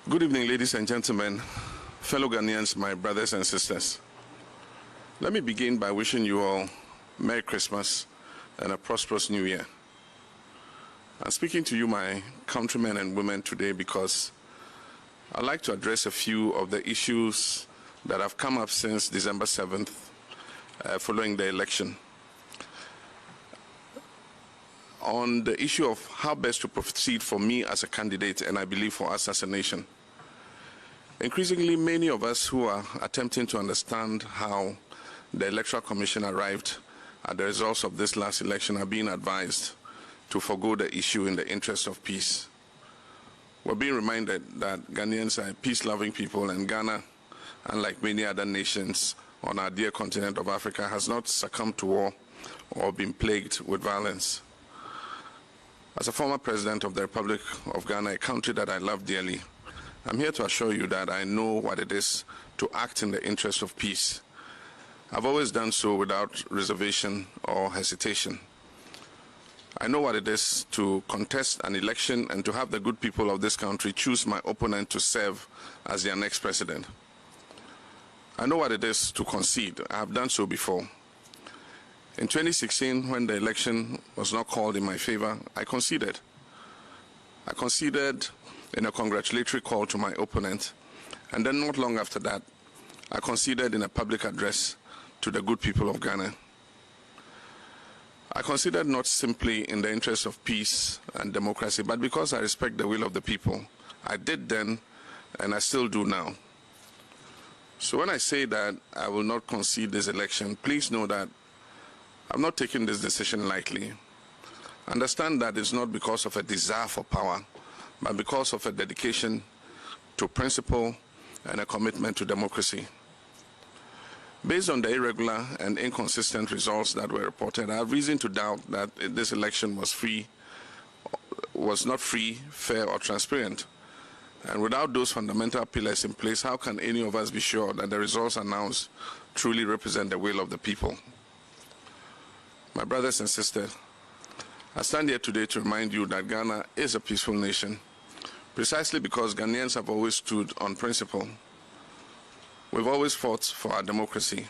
Good evening, ladies and gentlemen, fellow Ghanaians, my brothers and sisters. Let me begin by wishing you all Merry Christmas and a prosperous New Year. I'm speaking to you, my countrymen and women, today because I'd like to address a few of the issues that have come up since December 7th, following the election. On the issue of how best to proceed for me as a candidate, and I believe for us as a nation. Increasingly, many of us who are attempting to understand how the Electoral Commission arrived at the results of this last election are being advised to forgo the issue in the interest of peace. We're being reminded that Ghanaians are a peace-loving people, and Ghana, unlike many other nations on our dear continent of Africa, has not succumbed to war or been plagued with violence. As a former president of the Republic of Ghana, a country that I love dearly, I'm here to assure you that I know what it is to act in the interest of peace. I've always done so without reservation or hesitation. I know what it is to contest an election and to have the good people of this country choose my opponent to serve as their next president. I know what it is to concede. I have done so before. In 2016, when the election was not called in my favor, I conceded. I conceded in a congratulatory call to my opponent, and then not long after that, I conceded in a public address to the good people of Ghana. I conceded not simply in the interest of peace and democracy, but because I respect the will of the people. I did then, and I still do now. So when I say that I will not concede this election, please know that I'm not taking this decision lightly. Understand that it's not because of a desire for power, but because of a dedication to principle and a commitment to democracy. Based on the irregular and inconsistent results that were reported, I have reason to doubt that this election was not free, fair, or transparent. And without those fundamental pillars in place, how can any of us be sure that the results announced truly represent the will of the people? My brothers and sisters, I stand here today to remind you that Ghana is a peaceful nation, precisely because Ghanaians have always stood on principle. We've always fought for our democracy.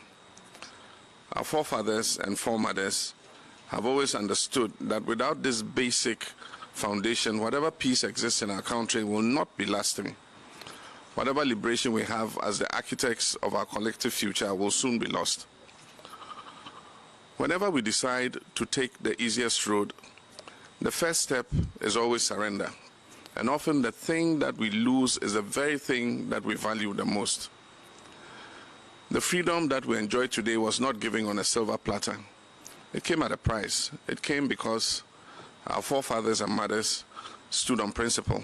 Our forefathers and foremothers have always understood that without this basic foundation, whatever peace exists in our country will not be lasting. Whatever liberation we have as the architects of our collective future will soon be lost. Whenever we decide to take the easiest road, the first step is always surrender. And often the thing that we lose is the very thing that we value the most. The freedom that we enjoy today was not given on a silver platter. It came at a price. It came because our forefathers and mothers stood on principle.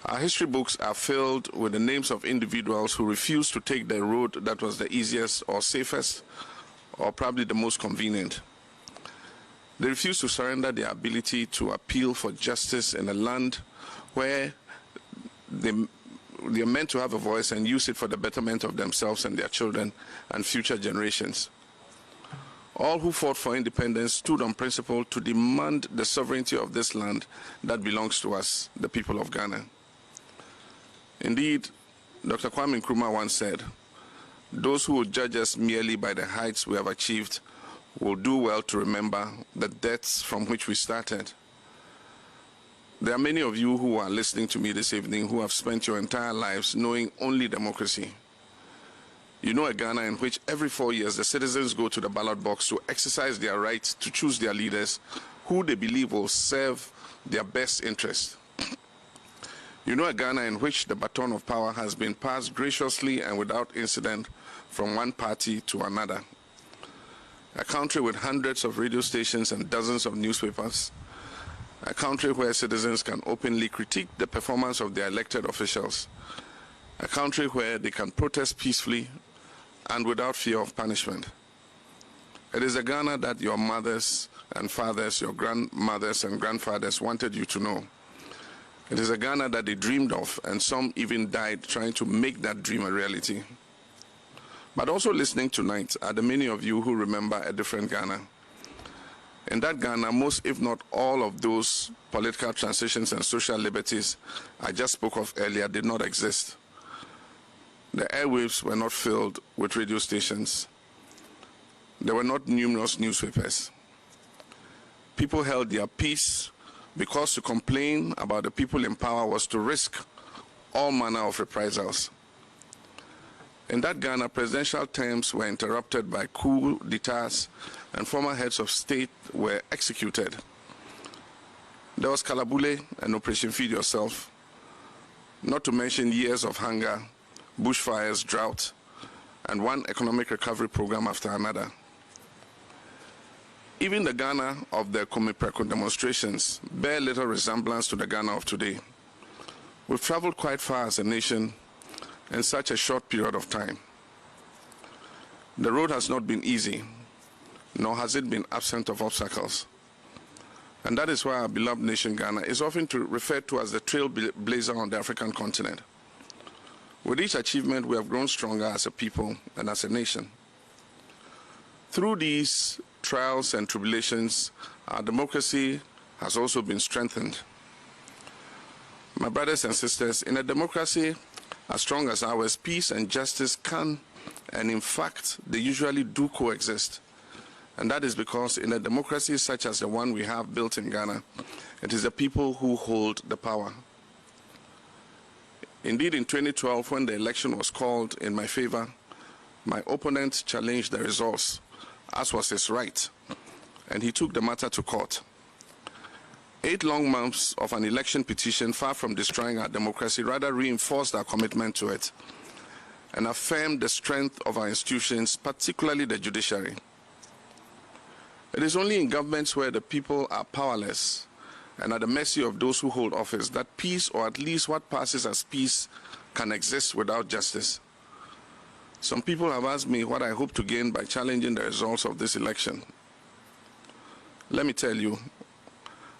Our history books are filled with the names of individuals who refused to take the road that was the easiest or safest or probably the most convenient. They refused to surrender their ability to appeal for justice in a land where they are meant to have a voice and use it for the betterment of themselves and their children and future generations. All who fought for independence stood on principle to demand the sovereignty of this land that belongs to us, the people of Ghana. Indeed, Dr. Kwame Nkrumah once said, "Those who will judge us merely by the heights we have achieved will do well to remember the depths from which we started." There are many of you who are listening to me this evening who have spent your entire lives knowing only democracy. You know a Ghana in which every 4 years the citizens go to the ballot box to exercise their right to choose their leaders who they believe will serve their best interest. You know a Ghana in which the baton of power has been passed graciously and without incident from one party to another. A country with hundreds of radio stations and dozens of newspapers. A country where citizens can openly critique the performance of their elected officials. A country where they can protest peacefully and without fear of punishment. It is a Ghana that your mothers and fathers, your grandmothers and grandfathers wanted you to know. It is a Ghana that they dreamed of, and some even died trying to make that dream a reality. But also listening tonight are the many of you who remember a different Ghana. In that Ghana, most, if not all, of those political transitions and social liberties I just spoke of earlier did not exist. The airwaves were not filled with radio stations. There were not numerous newspapers. People held their peace because to complain about the people in power was to risk all manner of reprisals. In that Ghana, presidential terms were interrupted by coup d'etats and former heads of state were executed. There was Kalabule and Operation Feed Yourself, not to mention years of hunger, bushfires, drought, and one economic recovery program after another. Even the Ghana of the Komipreko demonstrations bear little resemblance to the Ghana of today. We've traveled quite far as a nation in such a short period of time. The road has not been easy, nor has it been absent of obstacles. And that is why our beloved nation Ghana is often referred to as the trailblazer on the African continent. With each achievement, we have grown stronger as a people and as a nation. Through these trials and tribulations, our democracy has also been strengthened. My brothers and sisters, in a democracy as strong as ours, peace and justice can, and in fact, they usually do coexist. And that is because in a democracy such as the one we have built in Ghana, it is the people who hold the power. Indeed, in 2012, when the election was called in my favor, my opponent challenged the results, as was his right, and he took the matter to court. 8 long months of an election petition, far from destroying our democracy, rather reinforced our commitment to it and affirmed the strength of our institutions, particularly the judiciary. It is only in governments where the people are powerless and at the mercy of those who hold office that peace, or at least what passes as peace, can exist without justice. Some people have asked me what I hope to gain by challenging the results of this election. Let me tell you,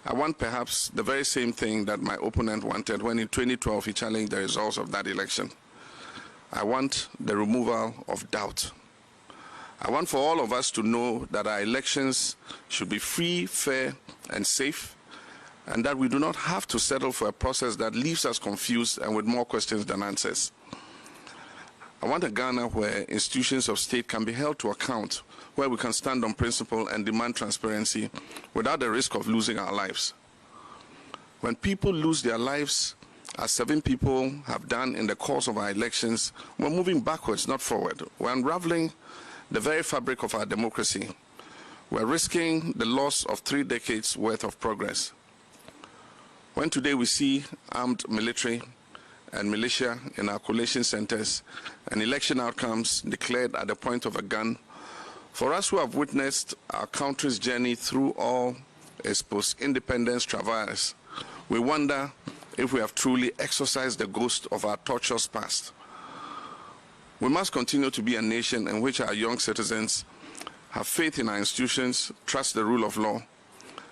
I want perhaps the very same thing that my opponent wanted when in 2012 he challenged the results of that election. I want the removal of doubt. I want for all of us to know that our elections should be free, fair, and safe, and that we do not have to settle for a process that leaves us confused and with more questions than answers. I want a Ghana where institutions of state can be held to account, where we can stand on principle and demand transparency without the risk of losing our lives. When people lose their lives, as 7 people have done in the course of our elections, we're moving backwards, not forward. We're unraveling the very fabric of our democracy. We're risking the loss of 3 decades worth of progress. When today we see armed military and militia in our collation centers and election outcomes declared at the point of a gun, for us who have witnessed our country's journey through all its post-independence travails, we wonder if we have truly exorcised the ghost of our tortuous past. We must continue to be a nation in which our young citizens have faith in our institutions, trust the rule of law,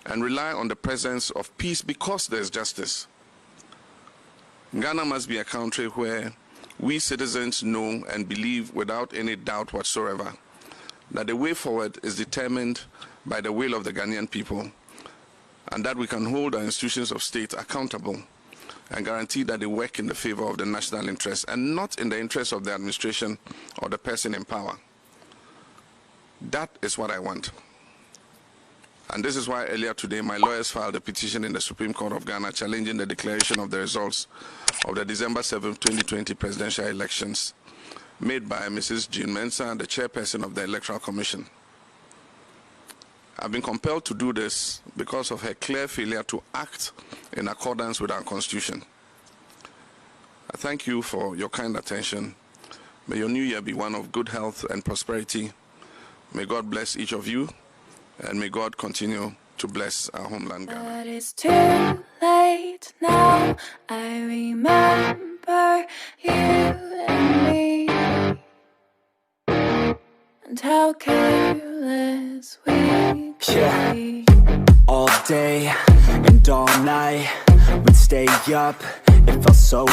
and rely on the presence of peace because there is justice. Ghana must be a country where we citizens know and believe without any doubt whatsoever that the way forward is determined by the will of the Ghanaian people, and that we can hold our institutions of state accountable and guarantee that they work in the favor of the national interest and not in the interest of the administration or the person in power. That is what I want. And this is why earlier today my lawyers filed a petition in the Supreme Court of Ghana challenging the declaration of the results of the December 7, 2020 presidential elections made by Mrs. Jean Mensah, the chairperson of the Electoral Commission. I've been compelled to do this because of her clear failure to act in accordance with our Constitution. I thank you for your kind attention. May your new year be one of good health and prosperity. May God bless each of you, and may God continue to bless our homeland Ghana. But it's too late now. I remember you and me, and how careless we could be. All day and all night, we'd stay up, it felt so